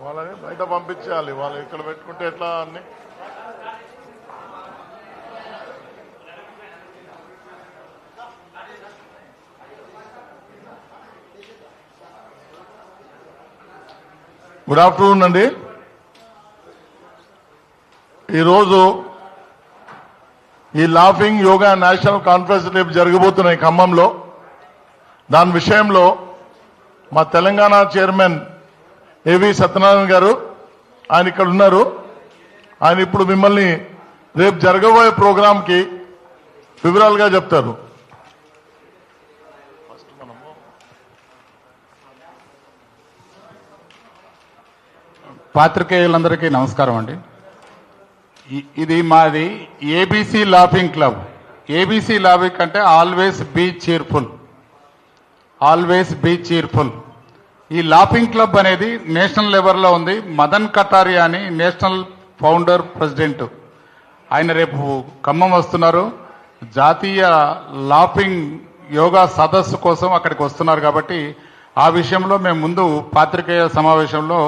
వాళ్ళని బయట పంపించాలి. వాళ్ళు ఇక్కడ పెట్టుకుంటే ఎట్లా అన్ని గుడ్ ఆఫ్టర్నూన్ అండి. ఈరోజు ఈ లాఫింగ్ యోగా నేషనల్ కాన్ఫరెన్స్ రేపు జరగబోతున్నాయి ఖమ్మంలో. దాని విషయంలో మా తెలంగాణ చైర్మన్ ఏవి సత్యనారాయణ గారు ఆయన ఇక్కడ ఉన్నారు. ఆయన ఇప్పుడు మిమ్మల్ని రేపు జరగబోయే ప్రోగ్రాంకి వివరాలుగా చెప్తారు. పాత్రికేయులందరికీ నమస్కారం అండి. ఇది మాది ABC laughing club. ABC laughing అంటే always be cheerful, always be cheerful. ఈ లాఫింగ్ క్లబ్ అనేది నేషనల్ లెవెల్లో ఉంది. మదన్ కటారియా అని నేషనల్ ఫౌండర్ ప్రెసిడెంట్ ఆయన రేపు ఖమ్మం వస్తున్నారు. జాతీయ లాఫింగ్ యోగా సదస్సు కోసం అక్కడికి వస్తున్నారు. కాబట్టి ఆ విషయంలో మేము ముందు పాత్రికేయ సమావేశంలో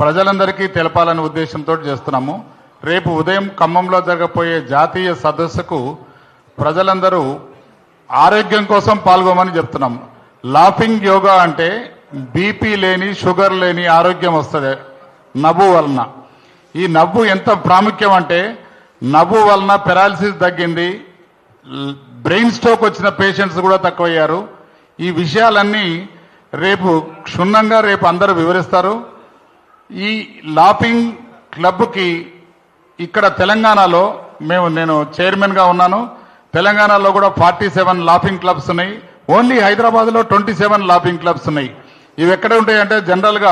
ప్రజలందరికీ తెలపాలనే ఉద్దేశంతో చేస్తున్నాము. రేపు ఉదయం ఖమ్మంలో జరగబోయే జాతీయ సదస్సుకు ప్రజలందరూ ఆరోగ్యం కోసం పాల్గొమని చెప్తున్నాము. లాఫింగ్ యోగా అంటే బీపీ లేని, షుగర్ లేని ఆరోగ్యం వస్తుంది నవ్వు వలన. ఈ నవ్వు ఎంత ప్రాముఖ్యం అంటే నవ్వు వలన పెరాలసిస్ తగ్గింది, బ్రెయిన్ స్ట్రోక్ వచ్చిన పేషెంట్స్ కూడా తక్కువయ్యారు. ఈ విషయాలన్నీ రేపు క్షుణ్ణంగా రేపు అందరూ వివరిస్తారు. ఈ లాఫింగ్ క్లబ్కి ఇక్కడ తెలంగాణలో నేను చైర్మన్గా ఉన్నాను. తెలంగాణలో కూడా 47 లాఫింగ్ క్లబ్స్ ఉన్నాయి. ఓన్లీ హైదరాబాద్లో 27 లాఫింగ్ క్లబ్స్ ఉన్నాయి. ఇవి ఎక్కడ ఉంటాయంటే జనరల్గా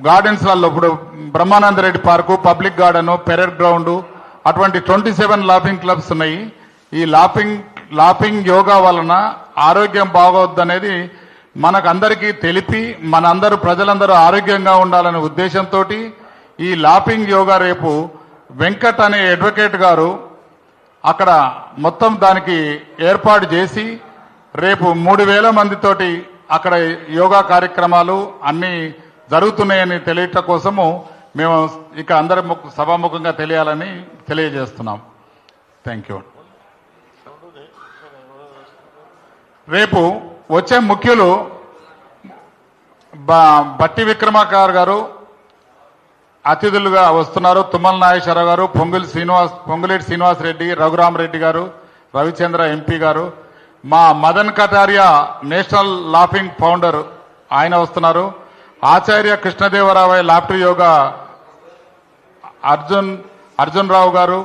గార్డెన్స్లలో ఇప్పుడు Brahmananda Reddy park, public garden, parade ground అటువంటి 27 లాఫింగ్ క్లబ్స్ ఉన్నాయి. ఈ లాఫింగ్ యోగా వలన ఆరోగ్యం బాగోద్దనేది మనకు అందరికీ తెలిపి మనందరూ ప్రజలందరూ ఆరోగ్యంగా ఉండాలనే ఉద్దేశంతో ఈ లాఫింగ్ యోగా రేపు వెంకట్ అనే అడ్వకేట్ గారు అక్కడ మొత్తం దానికి ఏర్పాటు చేసి రేపు 3000 మందితోటి అక్కడ యోగా కార్యక్రమాలు అన్నీ జరుగుతున్నాయని తెలియటం కోసము మేము ఇక అందరి సభాముఖంగా తెలియాలని తెలియజేస్తున్నాం. Thank you. రేపు వచ్చే ముఖ్యులు బట్టి విక్రమార్క గారు అతిథులుగా వస్తున్నారు. తుమ్మల నాగేశ్వరరావు గారు, పొంగులేటి శ్రీనివాస్ రెడ్డి, రఘురామరెడ్డి గారు, రవిచంద్ర ఎంపీ గారు, మా Madan Kataria national laughing founder ఆయన వస్తున్నారు. ఆచార్య కృష్ణదేవరావు లాఫ్టర్ యోగా అర్జున్ రావు గారు,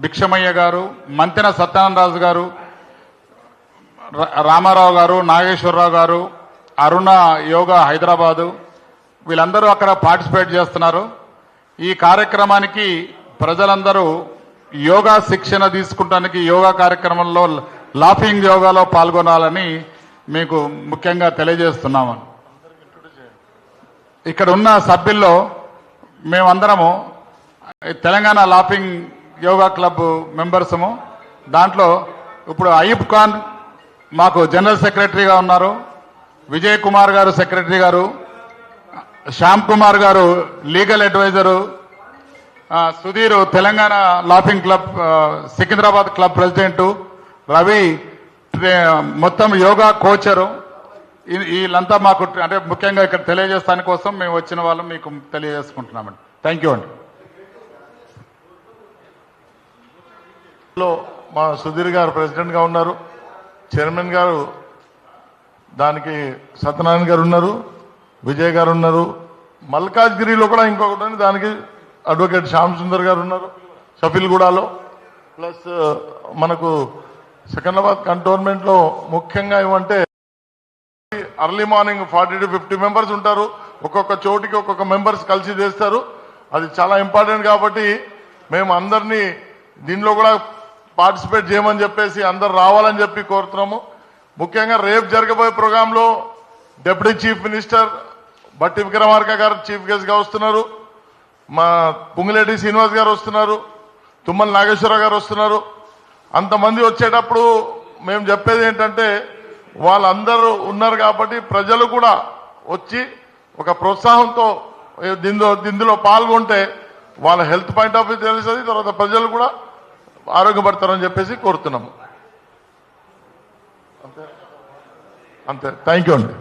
భిక్షమయ్య గారు, మంతెన సత్యనారాయణ గారు, రామారావు గారు, నాగేశ్వరరావు గారు, అరుణ యోగా హైదరాబాదు వీళ్ళందరూ అక్కడ పార్టిసిపేట్ చేస్తున్నారు. ఈ కార్యక్రమానికి ప్రజలందరూ యోగా శిక్షణ తీసుకుంటానికి యోగా కార్యక్రమంలో లాఫింగ్ యోగాలో పాల్గొనాలని మీకు ముఖ్యంగా తెలియజేస్తున్నాము. ఇక్కడ ఉన్న సభ్యుల్లో మేమందరము తెలంగాణ లాఫింగ్ యోగా క్లబ్ మెంబర్సము. దాంట్లో ఇప్పుడు అయూబ్ ఖాన్ మాకు జనరల్ సెక్రటరీగా ఉన్నారు, విజయ్ కుమార్ గారు సెక్రటరీ గారు, శ్యామ్ కుమార్ గారు legal adviser, Sudheer Telangana laughing club Secunderabad club president, Ravi మొత్తం యోగా కోచరు. వీళ్ళంతా మాకు అంటే ముఖ్యంగా ఇక్కడ తెలియజేస్తాని కోసం మేము వచ్చిన వాళ్ళం మీకు తెలియజేసుకుంటున్నామండి. థ్యాంక్ యూ అండి. మా సుధీర్ గారు ప్రెసిడెంట్గా ఉన్నారు, చైర్మన్ గారు దానికి సత్యనారాయణ గారు ఉన్నారు, విజయ్ గారు ఉన్నారు. మల్కాజ్గిరిలో కూడా ఇంకొకటి దానికి అడ్వకేట్ శ్యామ్ సుందర్ గారు ఉన్నారు, షఫీల్గూడలో. ప్లస్ మనకు సికింద్రాబాద్ కంటోన్మెంట్ లో ముఖ్యంగా ఏమంటే అర్లీ మార్నింగ్ 40 to 50 మెంబర్స్ ఉంటారు. ఒక్కొక్క చోటికి ఒక్కొక్క మెంబర్స్ కలిసి చేస్తారు. అది చాలా ఇంపార్టెంట్ కాబట్టి మేము అందరినీ దీనిలో కూడా పార్టిసిపేట్ చేయమని చెప్పేసి అందరు రావాలని చెప్పి కోరుతున్నాము. ముఖ్యంగా రేపు జరగబోయే ప్రోగ్రాంలో డిప్యూటీ చీఫ్ మినిస్టర్ బట్టి విక్రమార్క గారు చీఫ్ గెస్ట్ గా వస్తున్నారు. మా పుంగిలేటి శ్రీనివాస్ గారు వస్తున్నారు. తుమ్మల నాగేశ్వరరావు గారు వస్తున్నారు. అంతమంది వచ్చేటప్పుడు మేము చెప్పేది ఏంటంటే వాళ్ళందరూ ఉన్నారు కాబట్టి ప్రజలు కూడా వచ్చి ఒక ప్రోత్సాహంతో దీనిలో పాల్గొంటే వాళ్ళ హెల్త్ పాయింట్ ఆఫ్ వ్యూ తెలుస్తుంది. తర్వాత ప్రజలు కూడా ఆరోగ్యపడతారని చెప్పేసి కోరుతున్నాము. అంతే థ్యాంక్ యూ అండి.